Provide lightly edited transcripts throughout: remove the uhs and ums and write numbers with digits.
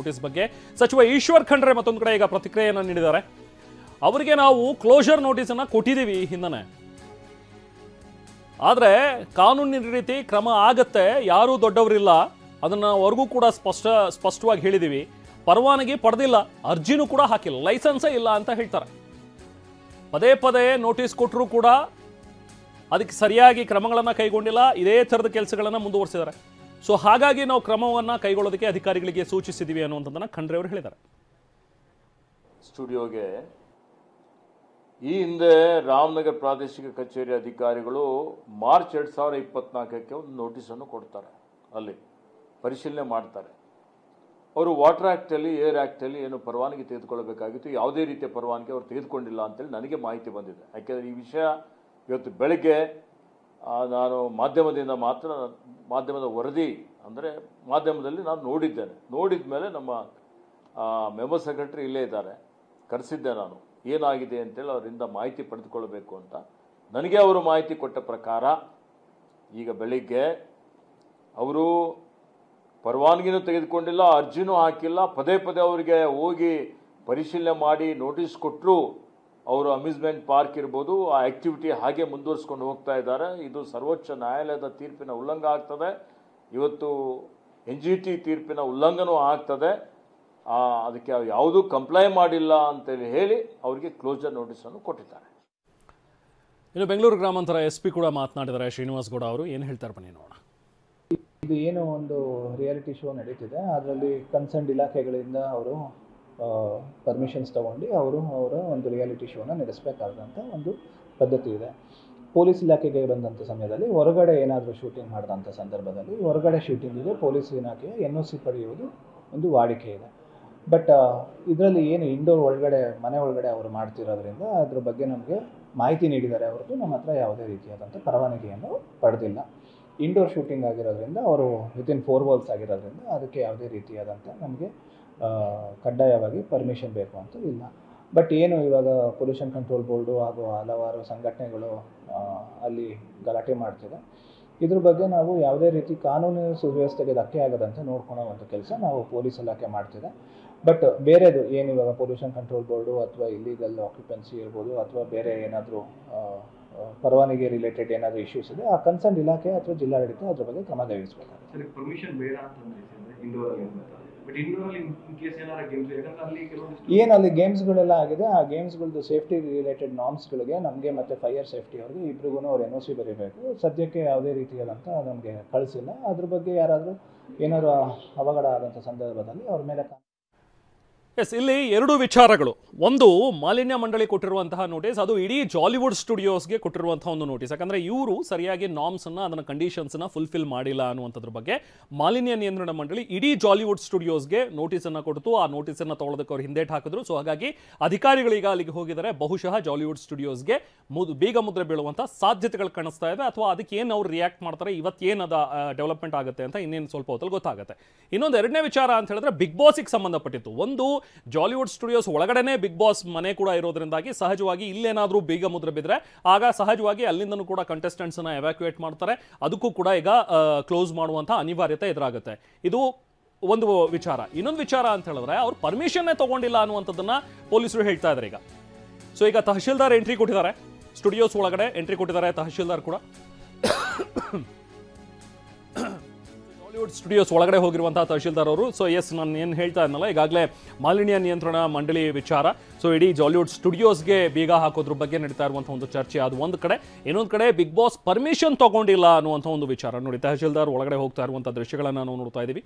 Notice ಬಗ್ಗೆ ಸಚಿವ ಈಶ್ವರ್ ಖಂಡ್ರೆ ಮತ್ತೊಂದು ಕಡೆ ಈಗ ಪ್ರತಿಕ್ರಿಯೆಯನ್ನು ನೀಡಿದ್ದಾರೆ. ಅವರಿಗೆ ನಾವು ಕ್ಲೋಜರ್ ನೋಟಿಸನ್ನು ಕೊಟ್ಟಿದ್ದೀವಿ ಈ ಹಿಂದನೆ, ಆದರೆ ಕಾನೂನಿನ ರೀತಿ ಕ್ರಮ ಆಗತ್ತೆ, ಯಾರೂ ದೊಡ್ಡವರಿಲ್ಲ, ಅದನ್ನು ಅವ್ರಿಗೂ ಕೂಡ ಸ್ಪಷ್ಟವಾಗಿ ಹೇಳಿದ್ದೀವಿ. ಪರವಾನಗಿ ಪಡೆದಿಲ್ಲ, ಅರ್ಜಿನೂ ಕೂಡ ಹಾಕಿಲ್ಲ, ಲೈಸೆನ್ಸೇ ಇಲ್ಲ ಅಂತ ಹೇಳ್ತಾರೆ. ಪದೇ ಪದೇ ನೋಟಿಸ್ ಕೊಟ್ಟರೂ ಕೂಡ ಅದಕ್ಕೆ ಸರಿಯಾಗಿ ಕ್ರಮಗಳನ್ನು ಕೈಗೊಂಡಿಲ್ಲ, ಇದೇ ಥರದ ಕೆಲಸಗಳನ್ನು ಮುಂದುವರಿಸಿದ್ದಾರೆ. ಸೊ ಹಾಗಾಗಿ ನಾವು ಕ್ರಮವನ್ನು ಕೈಗೊಳ್ಳೋದಕ್ಕೆ ಅಧಿಕಾರಿಗಳಿಗೆ ಸೂಚಿಸಿದ್ದೀವಿ ಅನ್ನುವಂಥದ್ದನ್ನು ಖಂಡ್ರೆ ಅವರು ಹೇಳಿದ್ದಾರೆ. ಸ್ಟುಡಿಯೋಗೆ ಈ ಹಿಂದೆ ರಾಮನಗರ ಪ್ರಾದೇಶಿಕ ಕಚೇರಿ ಅಧಿಕಾರಿಗಳು ಮಾರ್ಚ್ 2024ಕ್ಕೆ ಒಂದು ನೋಟಿಸನ್ನು ಕೊಡ್ತಾರೆ, ಅಲ್ಲಿ ಪರಿಶೀಲನೆ ಮಾಡ್ತಾರೆ. ಅವರು ವಾಟರ್ ಆ್ಯಕ್ಟಲ್ಲಿ, ಏರ್ ಆ್ಯಕ್ಟಲ್ಲಿ ಏನು ಪರವಾನಗಿ ತೆಗೆದುಕೊಳ್ಳಬೇಕಾಗಿತ್ತು, ಯಾವುದೇ ರೀತಿಯ ಪರವಾನಗಿ ಅವರು ತೆಗೆದುಕೊಂಡಿಲ್ಲ ಅಂತೇಳಿ ನನಗೆ ಮಾಹಿತಿ ಬಂದಿದೆ. ಯಾಕೆಂದರೆ ಈ ವಿಷಯ ಇವತ್ತು ಬೆಳಗ್ಗೆ ನಾನು ಮಾಧ್ಯಮದ ವರದಿ ಅಂದರೆ ಮಾಧ್ಯಮದಲ್ಲಿ ನಾನು ನೋಡಿದ ಮೇಲೆ ನಮ್ಮ ಮೆಂಬರ್ ಸೆಕ್ರೆಟರಿ ಇಲ್ಲೇ ಇದ್ದಾರೆ, ಕರೆಸಿದ್ದೆ ನಾನು, ಏನಾಗಿದೆ ಅಂತೇಳಿ ಅವರಿಂದ ಮಾಹಿತಿ ಪಡೆದುಕೊಳ್ಳಬೇಕು ಅಂತ. ನನಗೆ ಅವರು ಮಾಹಿತಿ ಕೊಟ್ಟ ಪ್ರಕಾರ ಈಗ ಬೆಳಿಗ್ಗೆ ಅವರು ಪರವಾನಗಿನೂ ತೆಗೆದುಕೊಂಡಿಲ್ಲ, ಅರ್ಜಿನೂ ಹಾಕಿಲ್ಲ, ಪದೇ ಪದೇ ಅವರಿಗೆ ಹೋಗಿ ಪರಿಶೀಲನೆ ಮಾಡಿ ನೋಟಿಸ್ ಕೊಟ್ಟರು. ಅವರು ಅಮ್ಯೂಸ್ಮೆಂಟ್ ಪಾರ್ಕ್ ಇರ್ಬೋದು, ಆ ಆ್ಯಕ್ಟಿವಿಟಿ ಹಾಗೆ ಮುಂದುವರಿಸ್ಕೊಂಡು ಹೋಗ್ತಾ ಇದ್ದಾರೆ. ಇದು ಸರ್ವೋಚ್ಚ ನ್ಯಾಯಾಲಯದ ತೀರ್ಪಿನ ಉಲ್ಲಂಘನೆ ಆಗ್ತದೆ, ಇವತ್ತು NGT ತೀರ್ಪಿನ ಉಲ್ಲಂಘನೂ ಆಗ್ತದೆ. ಅದಕ್ಕೆ ಯಾವುದೂ ಕಂಪ್ಲೈ ಮಾಡಿಲ್ಲ ಅಂತೇಳಿ ಹೇಳಿ ಅವರಿಗೆ ಕ್ಲೋಸರ್ ನೋಟಿಸನ್ನು ಕೊಟ್ಟಿದ್ದಾರೆ. ಇನ್ನು ಬೆಂಗಳೂರು ಗ್ರಾಮಾಂತರ SP ಕೂಡ ಮಾತನಾಡಿದ್ದಾರೆ, ಶ್ರೀನಿವಾಸ್ ಗೌಡ ಅವರು ಏನು ಹೇಳ್ತಾರೆ ಬನ್ನಿ ನೋಡೋಣ. ಇದು ಏನು ಒಂದು ರಿಯಾಲಿಟಿ ಶೋ ನಡೀತಿದೆ, ಅದರಲ್ಲಿ ಕನ್ಸರ್ನ್ ಇಲಾಖೆಗಳಿಂದ ಅವರು ಪರ್ಮಿಷನ್ಸ್ ತಗೊಂಡು ಅವರ ಒಂದು ರಿಯಾಲಿಟಿ ಶೋನ ನಡೆಸಬೇಕಾದಂಥ ಒಂದು ಪದ್ಧತಿ ಇದೆ. ಪೊಲೀಸ್ ಇಲಾಖೆಗೆ ಬಂದಂಥ ಸಮಯದಲ್ಲಿ ಹೊರಗಡೆ ಏನಾದರೂ ಶೂಟಿಂಗ್ ಮಾಡಿದಂಥ ಸಂದರ್ಭದಲ್ಲಿ ಹೊರಗಡೆ ಶೂಟಿಂಗಿಗೆ ಪೊಲೀಸ್ ಇಲಾಖೆಯ NOC ಪಡೆಯುವುದು ಒಂದು ವಾಡಿಕೆ ಇದೆ. ಬಟ್ ಇದರಲ್ಲಿ ಏನು ಇಂಡೋರ್ ಒಳಗಡೆ, ಮನೆ ಒಳಗಡೆ ಅವರು ಮಾಡ್ತಿರೋದ್ರಿಂದ ಅದ್ರ ಬಗ್ಗೆ ನಮಗೆ ಮಾಹಿತಿ ನೀಡಿದ್ದಾರೆ ಹೊರತು ನಮ್ಮ ಹತ್ರ ಯಾವುದೇ ರೀತಿಯಾದಂಥ ಪರವಾನಗಿಯನ್ನು ಪಡೆದಿಲ್ಲ. ಇಂಡೋರ್ ಶೂಟಿಂಗ್ ಆಗಿರೋದ್ರಿಂದ ಅವರು ವಿತಿನ್ 4 walls ಆಗಿರೋದ್ರಿಂದ ಅದಕ್ಕೆ ಯಾವುದೇ ರೀತಿಯಾದಂಥ ನಮಗೆ ಕಡ್ಡಾಯವಾಗಿ ಪರ್ಮಿಷನ್ ಬೇಕು ಅಂತ ಇಲ್ಲ. ಬಟ್ ಏನು ಇವಾಗ ಪೊಲ್ಯೂಷನ್ ಕಂಟ್ರೋಲ್ ಬೋರ್ಡು ಹಾಗೂ ಹಲವಾರು ಸಂಘಟನೆಗಳು ಅಲ್ಲಿ ಗಲಾಟೆ ಮಾಡ್ತಿದೆ, ಇದ್ರ ಬಗ್ಗೆ ನಾವು ಯಾವುದೇ ರೀತಿ ಕಾನೂನು ಸುವ್ಯವಸ್ಥೆಗೆ ಧಕ್ಕೆ ಆಗದಂತೆ ನೋಡ್ಕೊಳ್ಳೋ ಒಂದು ಕೆಲಸ ನಾವು ಪೊಲೀಸ್ ಇಲಾಖೆ ಮಾಡ್ತಿದೆ. ಬಟ್ ಬೇರೆದು ಏನು ಇವಾಗ ಪೊಲ್ಯೂಷನ್ ಕಂಟ್ರೋಲ್ ಬೋರ್ಡು ಅಥವಾ ಇಲ್ಲಿಗಲ್ ಆಕ್ಯುಪೆನ್ಸಿ ಇರ್ಬೋದು ಅಥವಾ ಬೇರೆ ಏನಾದರೂ ಪರವಾನಗಿ ರಿಲೇಟೆಡ್ ಏನಾದರೂ ಇಶ್ಯೂಸ್ ಇದೆ, ಆ ಕನ್ಸರ್ನ್ ಇಲಾಖೆ ಅಥವಾ ಜಿಲ್ಲಾಡಳಿತ ಅದ್ರ ಬಗ್ಗೆ ಕ್ರಮ ಜರುಗಿಸಬೇಕಾಗುತ್ತೆ. ಏನು ಅಲ್ಲಿ ಗೇಮ್ಸ್ಗಳೆಲ್ಲ ಆಗಿದೆ, ಆ ಗೇಮ್ಸ್ಗಳದ್ದು ಸೇಫ್ಟಿ ರಿಲೇಟೆಡ್ ನಾರ್ಮ್ಸ್ಗಳಿಗೆ ನಮಗೆ ಮತ್ತು ಫೈರ್ ಸೇಫ್ಟಿ ಅವ್ರಿಗೆ ಇಬ್ರಿಗೂ ಅವ್ರು NOC ಬರೀಬೇಕು. ಸದ್ಯಕ್ಕೆ ಯಾವುದೇ ರೀತಿಯಾದಂಥ ನಮಗೆ ಕಳಿಸಿಲ್ಲ. ಅದ್ರ ಬಗ್ಗೆ ಯಾರಾದರೂ ಏನಾದರೂ ಅವಘಡ ಆದಂಥ ಸಂದರ್ಭದಲ್ಲಿ ಅವ್ರ ಮೇಲೆ ಎಸ್, ಇಲ್ಲಿ 2 ವಿಚಾರಗಳು. ಒಂದು, ಮಾಲಿನ್ಯ ಮಂಡಳಿ ಕೊಟ್ಟಿರುವಂತಹ ನೋಟಿಸ್, ಅದು ಇಡೀ ಜಾಲಿವುಡ್ ಸ್ಟುಡಿಯೋಸ್ಗೆ ಕೊಟ್ಟಿರುವಂತಹ ಒಂದು ನೋಟಿಸ್. ಯಾಕಂದರೆ ಇವರು ಸರಿಯಾಗಿ ನಾರ್ಮ್ಸನ್ನು, ಅದನ್ನು ಕಂಡೀಷನ್ಸನ್ನು ಫುಲ್ಫಿಲ್ ಮಾಡಿಲ್ಲ ಅನ್ನುವಂಥದ್ರ ಬಗ್ಗೆ ಮಾಲಿನ್ಯ ನಿಯಂತ್ರಣ ಮಂಡಳಿ ಇಡೀ ಜಾಲಿವುಡ್ ಸ್ಟುಡಿಯೋಸ್ಗೆ ನೋಟಿಸನ್ನು ಕೊಡ್ತು. ಆ ನೋಟಿಸನ್ನು ತೊಗೊಳೋದಕ್ಕೆ ಅವ್ರು ಹಿಂದೇಟು ಹಾಕಿದ್ರು. ಸೊ ಹಾಗಾಗಿ ಅಧಿಕಾರಿಗಳೀಗ ಅಲ್ಲಿಗೆ ಹೋಗಿದ್ದಾರೆ. ಬಹುಶಃ ಜಾಲಿವುಡ್ ಸ್ಟುಡಿಯೋಸ್ಗೆ ಬೀಗ ಮುದ್ರೆ ಬೀಳುವಂಥ ಸಾಧ್ಯತೆಗಳು ಕಾಣಿಸ್ತಾ ಇದೆ. ಅಥವಾ ಅದಕ್ಕೆ ಏನು ಅವ್ರು ರಿಯಾಕ್ಟ್ ಮಾಡ್ತಾರೆ, ಇವತ್ತೇನು ಅದು ಡೆವಲಪ್ಮೆಂಟ್ ಆಗುತ್ತೆ ಅಂತ ಇನ್ನೇನು ಸ್ವಲ್ಪ ಹೊತ್ತಲ್ಲಿ ಗೊತ್ತಾಗುತ್ತೆ. ಇನ್ನೊಂದು 2ನೇ ವಿಚಾರ ಅಂತ ಹೇಳಿದ್ರೆ ಬಿಗ್ ಬಾಸ್ಗೆ ಸಂಬಂಧಪಟ್ಟಿತ್ತು. ಒಂದು, ಜಾಲಿವುಡ್ ಸ್ಟುಡಿಯೋಸ್ ಒಳಗಡೆನೆ ಬಿಗ್ ಬಾಸ್ ಮನೆ ಕೂಡ ಇರೋದ್ರಿಂದಾಗಿ ಸಹಜವಾಗಿ ಇಲ್ಲೇನಾದರೂ ಬೀಗ ಮುದ್ರೆ ಬಿದ್ದರೆ ಆಗ ಸಹಜವಾಗಿ ಅಲ್ಲಿಂದನೂ ಕೂಡ ಕಂಟೆಸ್ಟೆಂಟ್ಸ್ ಅನ್ನ ಎವ್ಯಾಕ್ಯುಯೇಟ್ ಮಾಡ್ತಾರೆ. ಅದಕ್ಕೂ ಕೂಡ ಈಗ ಕ್ಲೋಸ್ ಮಾಡುವಂಥ ಅನಿವಾರ್ಯತೆ ಎದುರಾಗುತ್ತೆ. ಇದು ಒಂದು ವಿಚಾರ. ಇನ್ನೊಂದು ವಿಚಾರ ಅಂತ ಹೇಳಿದ್ರೆ ಅವ್ರು ಪರ್ಮಿಷನ್ನೇ ತಗೊಂಡಿಲ್ಲ ಅನ್ನುವಂಥದ್ದನ್ನ ಪೊಲೀಸರು ಹೇಳ್ತಾ ಇದ್ದಾರೆ ಈಗ. ಸೊ ಈಗ ತಹಶೀಲ್ದಾರ್ ಎಂಟ್ರಿ ಕೊಟ್ಟಿದ್ದಾರೆ, ಸ್ಟುಡಿಯೋಸ್ ಒಳಗಡೆ ಎಂಟ್ರಿ ಕೊಟ್ಟಿದ್ದಾರೆ ತಹಶೀಲ್ದಾರ್ ಕೂಡ. ಜಾಲಿವುಡ್ ಸ್ಟುಡಿಯೋಸ್ ಒಳಗಡೆ ಹೋಗಿರುವಂತಹ ತಹಶೀಲ್ದಾರ್ ಅವರು. ಸೊ ಎಸ್, ನಾನು ಏನು ಹೇಳ್ತಾ ಇದ್ನಲ್ಲ, ಈಗಾಗಲೇ ಮಾಲಿನ್ಯ ನಿಯಂತ್ರಣ ಮಂಡಳಿ ವಿಚಾರ, ಸೊ ಇಡೀ ಜಾಲಿವುಡ್ ಸ್ಟುಡಿಯೋಸ್ಗೆ ಬೀಗ ಹಾಕೋದ್ರ ಬಗ್ಗೆ ನಡೀತಾ ಇರುವಂಥ ಒಂದು ಚರ್ಚೆ ಅದು ಒಂದು ಕಡೆ. ಇನ್ನೊಂದು ಕಡೆ ಬಿಗ್ ಬಾಸ್ ಪರ್ಮಿಷನ್ ತಗೊಂಡಿಲ್ಲ ಅನ್ನುವಂಥ ಒಂದು ವಿಚಾರ. ನೋಡಿ, ತಹಶೀಲ್ದಾರ್ ಒಳಗಡೆ ಹೋಗ್ತಾ ಇರುವಂಥ ದೃಶ್ಯಗಳನ್ನು ನಾವು ನೋಡ್ತಾ ಇದ್ದೀವಿ.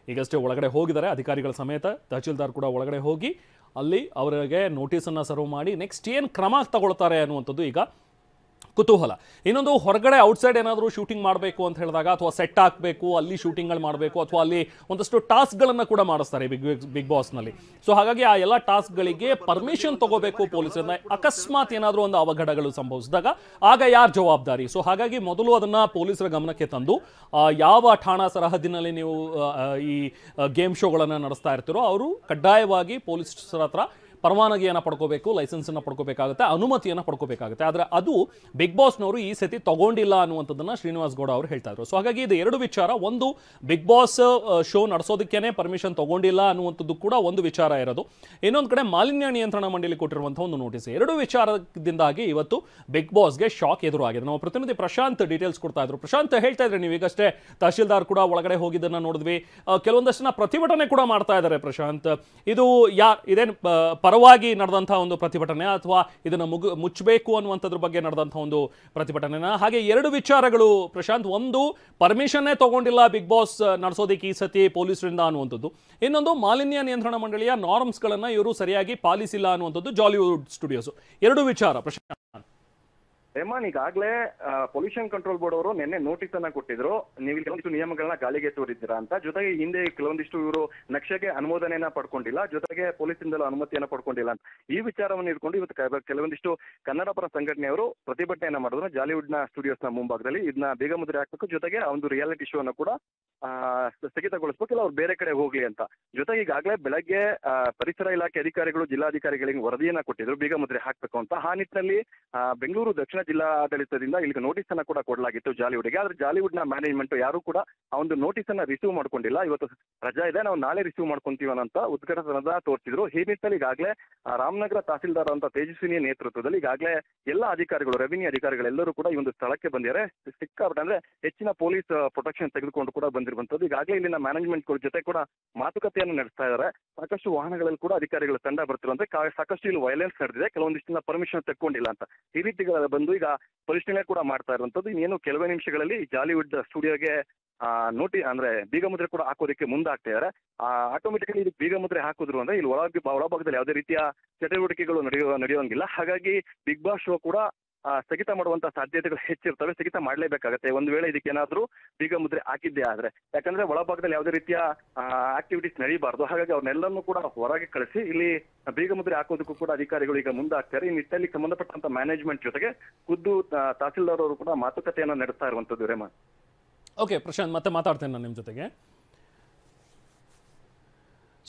ಈಗಷ್ಟೇ ಒಳಗಡೆ ಹೋಗಿದ್ದಾರೆ ಅಧಿಕಾರಿಗಳ ಸಮೇತ. ತಹಶೀಲ್ದಾರ್ ಕೂಡ ಒಳಗಡೆ ಹೋಗಿ ಅಲ್ಲಿ ಅವರಿಗೆ ನೋಟಿಸನ್ನು ಸರ್ವ್ ಮಾಡಿ ನೆಕ್ಸ್ಟ್ ಏನು ಕ್ರಮ ತಗೊಳ್ತಾರೆ ಅನ್ನುವಂಥದ್ದು ಈಗ ಕುತೂಹಲ. ಇನ್ನೊಂದು, ಹೊರಗಡೆ ಔಟ್ಸೈಡ್ ಏನಾದರೂ ಶೂಟಿಂಗ್ ಮಾಡಬೇಕು ಅಂತ ಹೇಳಿದಾಗ ಅಥವಾ ಸೆಟ್ ಹಾಕಬೇಕು, ಅಲ್ಲಿ ಶೂಟಿಂಗ್ಗಳು ಮಾಡಬೇಕು, ಅಥವಾ ಅಲ್ಲಿ ಒಂದಷ್ಟು ಟಾಸ್ಕ್ಗಳನ್ನು ಕೂಡ ಮಾಡಿಸ್ತಾರೆ ಬಿಗ್ ಬಾಸ್ನಲ್ಲಿ. ಸೊ ಹಾಗಾಗಿ ಆ ಎಲ್ಲ ಟಾಸ್ಕ್ಗಳಿಗೆ ಪರ್ಮಿಷನ್ ತಗೋಬೇಕು ಪೊಲೀಸರಿಂದ. ಅಕಸ್ಮಾತ್ ಏನಾದರೂ ಒಂದು ಅವಘಡಗಳು ಸಂಭವಿಸಿದಾಗ ಆಗ ಯಾರು ಜವಾಬ್ದಾರಿ? ಸೊ ಹಾಗಾಗಿ ಮೊದಲು ಅದನ್ನು ಪೊಲೀಸರ ಗಮನಕ್ಕೆ ತಂದು ಯಾವ ಠಾಣಾ ಸರಹದ್ದಿನಲ್ಲಿ ನೀವು ಈ ಗೇಮ್ ಶೋಗಳನ್ನು ನಡೆಸ್ತಾ ಇರ್ತೀರೋ ಅವರು ಕಡ್ಡಾಯವಾಗಿ ಪೊಲೀಸರ ಹತ್ರ ಪರವಾನಗಿಯನ್ನು ಪಡ್ಕೋಬೇಕು, ಲೈಸೆನ್ಸನ್ನು ಪಡ್ಕೋಬೇಕಾಗುತ್ತೆ, ಅನುಮತಿಯನ್ನು ಪಡ್ಕೋಬೇಕಾಗುತ್ತೆ. ಆದರೆ ಅದು ಬಿಗ್ ಬಾಸ್ನವರು ಈ ಸತಿ ತಗೊಂಡಿಲ್ಲ ಅನ್ನುವಂಥದ್ದನ್ನು ಶ್ರೀನಿವಾಸ್ ಗೌಡ ಅವರು ಹೇಳ್ತಾ ಇದ್ರು. ಸೊ ಹಾಗಾಗಿ ಇದು ಎರಡು ವಿಚಾರ. ಒಂದು, ಬಿಗ್ ಬಾಸ್ ಶೋ ನಡೆಸೋದಕ್ಕೇನೆ ಪರ್ಮಿಷನ್ ತಗೊಂಡಿಲ್ಲ ಅನ್ನುವಂಥದ್ದು ಕೂಡ ಒಂದು ವಿಚಾರ ಇರೋದು. ಇನ್ನೊಂದು ಕಡೆ ಮಾಲಿನ್ಯ ನಿಯಂತ್ರಣ ಮಂಡಳಿ ಕೊಟ್ಟಿರುವಂತಹ ಒಂದು ನೋಟಿಸ್. ಎರಡು ವಿಚಾರದಿಂದಾಗಿ ಇವತ್ತು ಬಿಗ್ ಬಾಸ್ಗೆ ಶಾಕ್ ಎದುರಾಗಿದೆ. ನಾವು ಪ್ರತಿನಿಧಿ ಪ್ರಶಾಂತ್ ಡೀಟೇಲ್ಸ್ ಕೊಡ್ತಾ ಇದ್ರು. ಪ್ರಶಾಂತ್, ಹೇಳ್ತಾ ಇದ್ರೆ ನೀವು ಈಗಷ್ಟೇ ತಹಶೀಲ್ದಾರ್ ಕೂಡ ಒಳಗಡೆ ಹೋಗಿದ್ದನ್ನ ನೋಡಿದ್ವಿ. ಕೆಲವೊಂದಷ್ಟು ಪ್ರತಿಭಟನೆ ಕೂಡ ಮಾಡ್ತಾ ಇದ್ದಾರೆ. ಪ್ರಶಾಂತ್, ಇದು ಇದೇನು ಪರವಾಗಿ ನಡೆದಂತಹ ಒಂದು ಪ್ರತಿಭಟನೆ ಅಥವಾ ಇದನ್ನು ಮುಚ್ಚಬೇಕು ಅನ್ನುವಂಥದ್ರ ಬಗ್ಗೆ ನಡೆದಂತಹ ಒಂದು ಪ್ರತಿಭಟನೆನ? ಹಾಗೆ ಎರಡು ವಿಚಾರಗಳು ಪ್ರಶಾಂತ್. ಒಂದು, ಪರ್ಮಿಷನ್ನೇ ತಗೊಂಡಿಲ್ಲ ಬಿಗ್ ಬಾಸ್ ನಡೆಸೋದಕ್ಕೆ ಈ ಸತಿ ಪೊಲೀಸರಿಂದ ಅನ್ನುವಂಥದ್ದು. ಇನ್ನೊಂದು, ಮಾಲಿನ್ಯ ನಿಯಂತ್ರಣ ಮಂಡಳಿಯ ನಾರ್ಮ್ಸ್ಗಳನ್ನು ಇವರು ಸರಿಯಾಗಿ ಪಾಲಿಸಿಲ್ಲ ಅನ್ನುವಂಥದ್ದು ಜಾಲಿವುಡ್ ಸ್ಟುಡಿಯೋಸ್. ಎರಡು ವಿಚಾರ ಪ್ರಶಾಂತ್. ರೆಹಮಾನ್, ಈಗಾಗಲೇ ಪೊಲ್ಯೂಷನ್ ಕಂಟ್ರೋಲ್ ಬೋರ್ಡ್ ಅವರು ನಿನ್ನೆ ನೋಟಿಸ್ ಅನ್ನ ಕೊಟ್ಟಿದ್ರು, ನೀವು ಕೆಲವೊಂದಿಷ್ಟು ನಿಯಮಗಳನ್ನ ಗಾಳಿಗೆ ತೋರಿದ್ದೀರಾ ಅಂತ. ಜೊತೆಗೆ ಹಿಂದೆ ಕೆಲವೊಂದಿಷ್ಟು ಇವರು ನಕ್ಷೆಗೆ ಅನುಮೋದನೆಯನ್ನ ಪಡ್ಕೊಂಡಿಲ್ಲ, ಜೊತೆಗೆ ಪೊಲೀಸರಿಂದಲೂ ಅನುಮತಿಯನ್ನ ಪಡ್ಕೊಂಡಿಲ್ಲ ಅಂತ ಈ ವಿಚಾರವನ್ನು ಇಟ್ಕೊಂಡು ಇವತ್ತು ಕೆಲವೊಂದಿಷ್ಟು ಕನ್ನಡ ಪರ ಸಂಘಟನೆಯವರು ಪ್ರತಿಭಟನೆಯನ್ನ ಮಾಡಿದ್ರು ಜಾಲಿವುಡ್ ನ ಸ್ಟುಡಿಯೋಸ್ ನ ಮುಂಭಾಗದಲ್ಲಿ. ಇದನ್ನ ಬೇಗ ಮುದ್ರೆ ಹಾಕ್ಬೇಕು, ಜೊತೆಗೆ ಒಂದು ರಿಯಾಲಿಟಿ ಶೋ ಅನ್ನು ಕೂಡ ಸ್ಥಗಿತಗೊಳಿಸ್ಬೇಕು, ಇಲ್ಲ ಅವ್ರು ಬೇರೆ ಕಡೆ ಹೋಗ್ಲಿ ಅಂತ. ಜೊತೆಗೆ ಈಗಾಗಲೇ ಬೆಳಗ್ಗೆ ಪರಿಸರ ಇಲಾಖೆ ಅಧಿಕಾರಿಗಳು ಜಿಲ್ಲಾಧಿಕಾರಿಗಳಿಗೆ ವರದಿಯನ್ನ ಕೊಟ್ಟಿದ್ರು ಬೀಗ ಮುದ್ರೆ ಹಾಕ್ಬೇಕು ಅಂತ. ಆ ನಿಟ್ಟಿನಲ್ಲಿ ಬೆಂಗಳೂರು ದಕ್ಷಿಣ ಜಿಲ್ಲಾಡಳಿತದಿಂದ ಇಲ್ಲಿಗೆ ನೋಟಿಸ್ ಅನ್ನ ಕೂಡ ಕೊಡಲಾಗಿತ್ತು ಜಾಲಿವುಡ್ಗೆ. ಆದ್ರೆ ಜಾಲಿವುಡ್ ನ ಮ್ಯಾನೇಜ್ಮೆಂಟ್ ಯಾರು ಕೂಡ ಆ ಒಂದು ನೋಟಿಸ್ ಅನ್ನ ರಿಸೀವ್ ಮಾಡ್ಕೊಂಡಿಲ್ಲ. ಇವತ್ತು ರಜಾ ಇದೆ, ನಾವು ನಾಳೆ ರಿಸೀವ್ ಮಾಡ್ಕೊಂತೀವಿ ಅಂತ ಉದ್ಘಾಟನದ ತೋರಿಸಿದ್ರು. ಈ ನಿಟ್ಟಿನಲ್ಲಿ ಈಗಾಗಲೇ ರಾಮನಗರ ತಹಸೀಲ್ದಾರ್ ಅಂತ ತೇಜಸ್ವಿನಿ ನೇತೃತ್ವದಲ್ಲಿ ಈಗಾಗಲೇ ಎಲ್ಲ ಅಧಿಕಾರಿಗಳು, ರೆವಿನ್ಯೂ ಅಧಿಕಾರಿಗಳೆಲ್ಲರೂ ಕೂಡ ಈ ಒಂದು ಸ್ಥಳಕ್ಕೆ ಬಂದಿದ್ದಾರೆ. ಸಿಕ್ಕಾಪಟ್ಟೆ ಅಂದ್ರೆ ಹೆಚ್ಚಿನ ಪೊಲೀಸ್ ಪ್ರೊಟೆಕ್ಷನ್ ತೆಗೆದುಕೊಂಡು ಕೂಡ ಬಂದಿರುವಂತದ್ದು. ಈಗಾಗಲೇ ಇಲ್ಲಿನ ಮ್ಯಾನೇಜ್ಮೆಂಟ್ ಜೊತೆ ಕೂಡ ಮಾತುಕತೆಯನ್ನು ನಡೆಸ್ತಾ ಇದ್ದಾರೆ. ಸಾಕಷ್ಟು ವಾಹನಗಳಲ್ಲಿ ಕೂಡ ಅಧಿಕಾರಿಗಳು ತಂಡ ಬರ್ತಿರುವಂತೆ, ಸಾಕಷ್ಟು ಇಲ್ಲಿ ವೈಲೆನ್ಸ್ ನಡೆದಿದೆ, ಕೆಲವೊಂದಿಷ್ಟು ಪರ್ಮಿಷನ್ ತೆಕ್ಕೊಂಡಿಲ್ಲ ಅಂತ ಈ ರೀತಿ ಬಂದು ಈಗ ಪರಿಶೀಲನೆ ಕೂಡ ಮಾಡ್ತಾ ಇರುವಂತದ್ದು. ಇನ್ನೇನು ಕೆಲವೇ ನಿಮಿಷಗಳಲ್ಲಿ ಜಾಲಿವುಡ್ ಸ್ಟುಡಿಯೋಗೆ ಅಂದ್ರೆ ಬೀಗ ಮುದ್ರೆ ಕೂಡ ಹಾಕೋದಕ್ಕೆ ಮುಂದಾಗ್ತಾ ಇದ್ದಾರೆ. ಆಟೋಮೆಟಿಕಲಿ ಇದು ಬೀಗ ಮುದ್ರೆ ಹಾಕಿದ್ರು ಅಂದ್ರೆ ಇಲ್ಲಿ ಒಳಭಾಗದಲ್ಲಿ ಯಾವುದೇ ರೀತಿಯ ಚಟುವಟಿಕೆಗಳು ನಡೆಯೋಂಗಿಲ್ಲ. ಹಾಗಾಗಿ ಬಿಗ್ ಬಾಸ್ ಶೋ ಕೂಡ ಸ್ಥಗಿತ ಮಾಡುವಂತ ಸಾಧ್ಯತೆಗಳು ಹೆಚ್ಚಿರ್ತವೆ, ಸ್ಥಗಿತ ಮಾಡಲೇಬೇಕಾಗತ್ತೆ ಒಂದು ವೇಳೆ ಇದಕ್ಕೇನಾದ್ರೂ ಬೀಗ ಮುದ್ರೆ ಹಾಕಿದ್ದೇ ಆದ್ರೆ. ಯಾಕಂದ್ರೆ ಒಳಭಾಗದಲ್ಲಿ ಯಾವುದೇ ರೀತಿಯ ಆಕ್ಟಿವಿಟೀಸ್ ನಡೀಬಾರ್ದು. ಹಾಗಾಗಿ ಅವ್ರನ್ನೆಲ್ಲರನ್ನೂ ಕೂಡ ಹೊರಗೆ ಕಳಿಸಿ ಇಲ್ಲಿ ಬೀಗ ಮುದ್ರೆ ಹಾಕೋದಕ್ಕೂ ಕೂಡ ಅಧಿಕಾರಿಗಳು ಈಗ ಮುಂದಾಗ್ತಾರೆ. ಈ ನಿಟ್ಟಿನಲ್ಲಿ ಸಂಬಂಧಪಟ್ಟಂತ ಮ್ಯಾನೇಜ್ಮೆಂಟ್ ಜೊತೆಗೆ ಖುದ್ದು ತಹಸೀಲ್ದಾರ್ ಅವರು ಕೂಡ ಮಾತುಕತೆಯನ್ನು ನಡೆಸ್ತಾ ಇರುವಂತದ್ದು. ರೇಮಾ, ಓಕೆ ಪ್ರಶಾಂತ್, ಮತ್ತೆ ಮಾತಾಡ್ತೇನೆ ನಾನು ನಿಮ್ಮ ಜೊತೆಗೆ.